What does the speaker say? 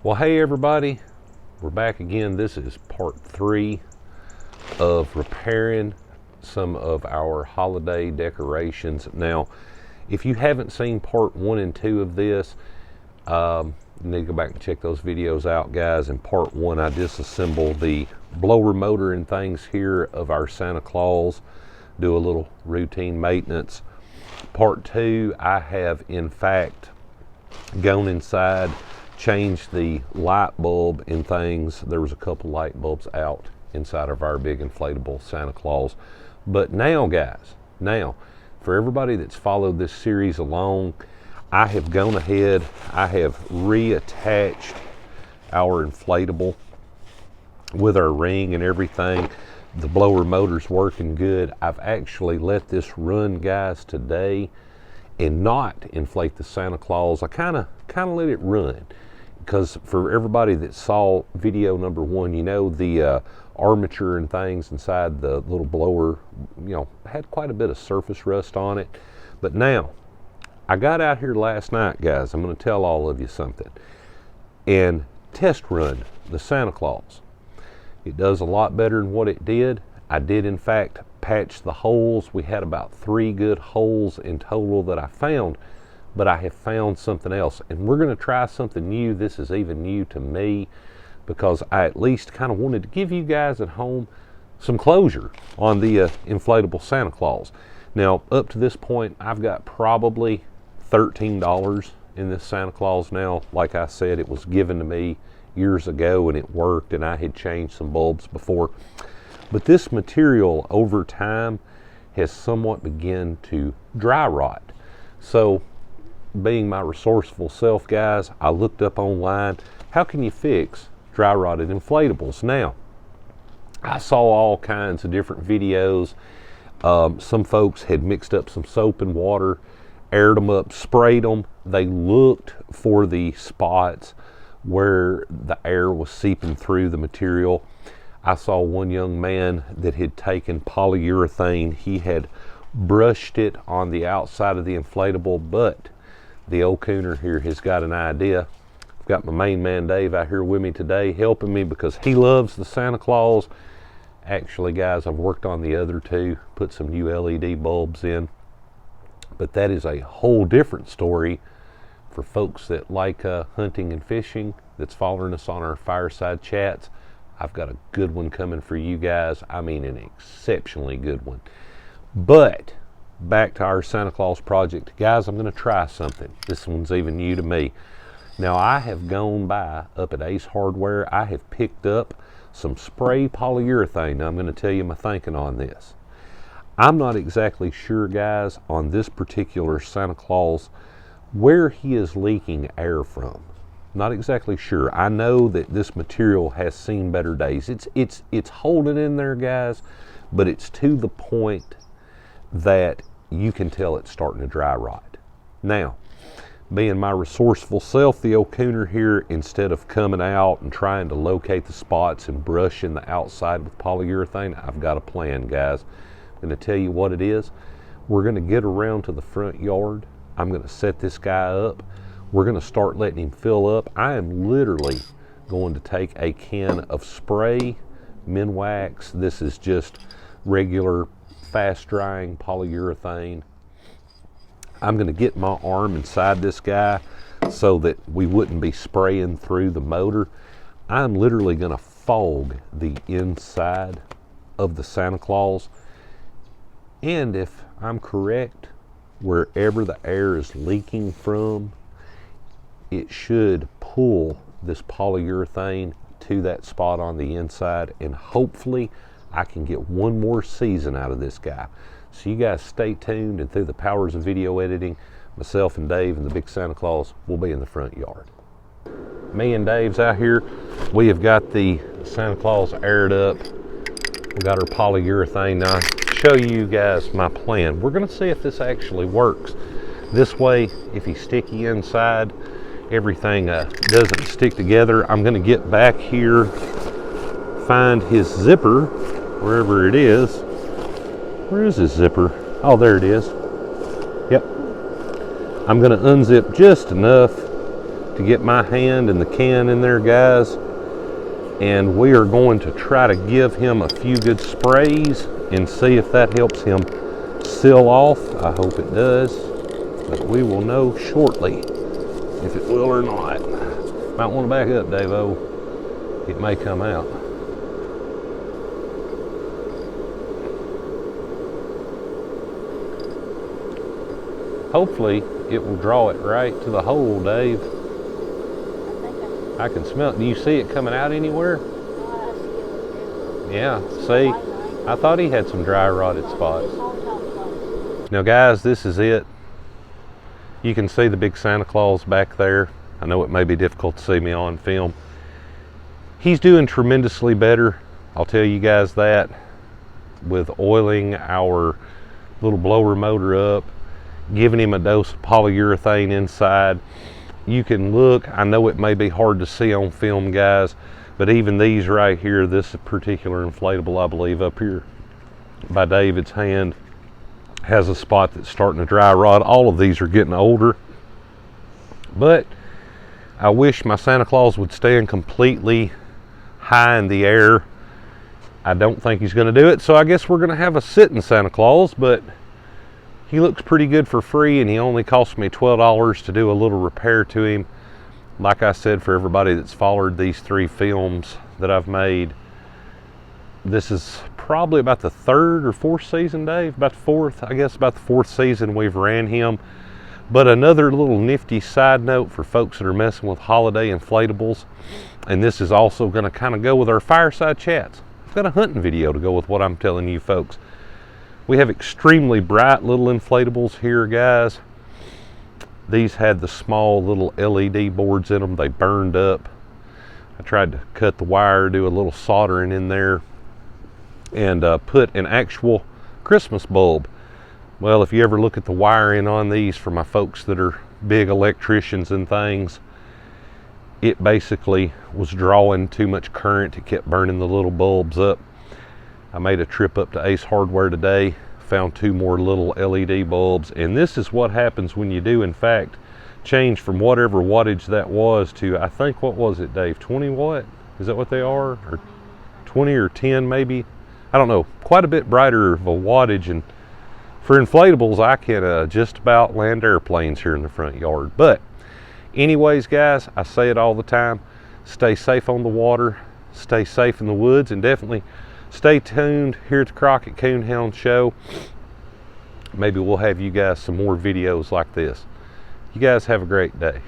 Well, hey everybody, we're back again. This is part 3 of repairing some of our holiday decorations. Now, if you haven't seen part 1 and 2 of this, you need to go back and check those videos out, guys. In part 1, I disassembled the blower motor and things here of our Santa Claus, do a little routine maintenance. Part 2, I have in fact gone inside, changed the light bulb and things. There was a couple light bulbs out inside of our big inflatable Santa Claus. But now, guys, for everybody that's followed this series along, I have gone ahead, I have reattached our inflatable with our ring and everything. The blower motor's working good. I've actually let this run, guys, today and not inflate the Santa Claus. I kind of let it run, because for everybody that saw video number 1, you know, the armature and things inside the little blower, had quite a bit of surface rust on it. But now, I got out here last night, guys, I'm going to tell all of you something, and test run the Santa Claus. It does a lot better than what it did. I did, in fact, patch the holes. We had about 3 good holes in total that I found, but I have found something else, and we're going to try something new. This is even new to me, because I at least kind of wanted to give you guys at home some closure on the inflatable Santa Claus. Now, up to this point, I've got probably $13 in this Santa Claus now. Like I said, it was given to me years ago and it worked, and I had changed some bulbs before. But this material over time has somewhat begun to dry rot. So, being my resourceful self, guys, I looked up online, how can you fix dry rotted inflatables? Now, I saw all kinds of different videos. Some folks had mixed up some soap and water, aired them up, sprayed them. They looked for the spots where the air was seeping through the material. I saw one young man that had taken polyurethane. He had brushed it on the outside of the inflatable, but the old cooner here has got an idea. I've got my main man Dave out here with me today, helping me because he loves the Santa Claus. Actually, guys, I've worked on the other 2, put some new LED bulbs in, but that is a whole different story for folks that like hunting and fishing, that's following us on our fireside chats. I've got a good one coming for you guys. I mean, an exceptionally good one. But back to our Santa Claus project. Guys, I'm going to try something. This one's even new to me. Now, I have gone by up at Ace Hardware. I have picked up some spray polyurethane. Now, I'm going to tell you my thinking on this. I'm not exactly sure, guys, on this particular Santa Claus where he is leaking air from. Not exactly sure. I know that this material has seen better days. It's holding in there, guys, but it's to the point that you can tell it's starting to dry rot. Now, being my resourceful self, the old cooner here, instead of coming out and trying to locate the spots and brushing the outside with polyurethane, I've got a plan, guys. I'm going to tell you what it is. We're going to get around to the front yard. I'm going to set this guy up. We're going to start letting him fill up. I am literally going to take a can of spray Minwax. This is just regular fast drying polyurethane. I'm going to get my arm inside this guy so that we wouldn't be spraying through the motor. I'm literally going to fog the inside of the Santa Claus, and if I'm correct, wherever the air is leaking from, it should pull this polyurethane to that spot on the inside, and hopefully I can get one more season out of this guy. So you guys stay tuned, and through the powers of video editing, myself and Dave and the big Santa Claus will be in the front yard. Me and Dave's out here. We have got the Santa Claus aired up. We got our polyurethane. Now, I'll show you guys my plan. We're going to see if this actually works. This way, if he's sticky inside, everything doesn't stick together. I'm going to get back here, find his zipper, wherever it is. Where is his zipper? Oh, there it is. Yep. I'm going to unzip just enough to get my hand and the can in there, guys, and we are going to try to give him a few good sprays and see if that helps him seal off. I hope it does, but we will know shortly if it will or not. Might want to back up, Dave-O. It may come out. Hopefully it will draw it right to the hole, Dave. I can smell it. Do you see it coming out anywhere? Yeah, see, I thought he had some dry rotted spots. Now guys, this is it. You can see the big Santa Claus back there. I know it may be difficult to see me on film. He's doing tremendously better, I'll tell you guys that, with oiling our little blower motor up, giving him a dose of polyurethane inside. You can look, I know it may be hard to see on film, guys, but even these right here, this particular inflatable, I believe, up here by David's hand, has a spot that's starting to dry rot. All of these are getting older, but I wish my Santa Claus would stand completely high in the air. I don't think he's going to do it, so I guess we're going to have a sitting Santa Claus, but he looks pretty good for free, and he only cost me $12 to do a little repair to him. Like I said, for everybody that's followed these 3 films that I've made, this is probably about the 3rd or 4th season, Dave? About the 4th, I guess, about the 4th season we've ran him. But another little nifty side note for folks that are messing with holiday inflatables, and this is also going to kind of go with our fireside chats. I've got a hunting video to go with what I'm telling you folks. We have extremely bright little inflatables here, guys. These had the small little LED boards in them. They burned up. I tried to cut the wire, do a little soldering in there, and put an actual Christmas bulb. Well, if you ever look at the wiring on these, for my folks that are big electricians and things, it basically was drawing too much current. It kept burning the little bulbs up. I made a trip up to Ace Hardware today, found 2 more little LED bulbs, and this is what happens when you do, in fact, change from whatever wattage that was to, I think, what was it, Dave, 20 watt? Is that what they are? Or 20 or 10 maybe? I don't know, quite a bit brighter of a wattage, and for inflatables, I can just about land airplanes here in the front yard. But anyways, guys, I say it all the time, stay safe on the water, stay safe in the woods, and definitely stay tuned here at the Crockett Coonhound Show. Maybe we'll have you guys some more videos like this. You guys have a great day.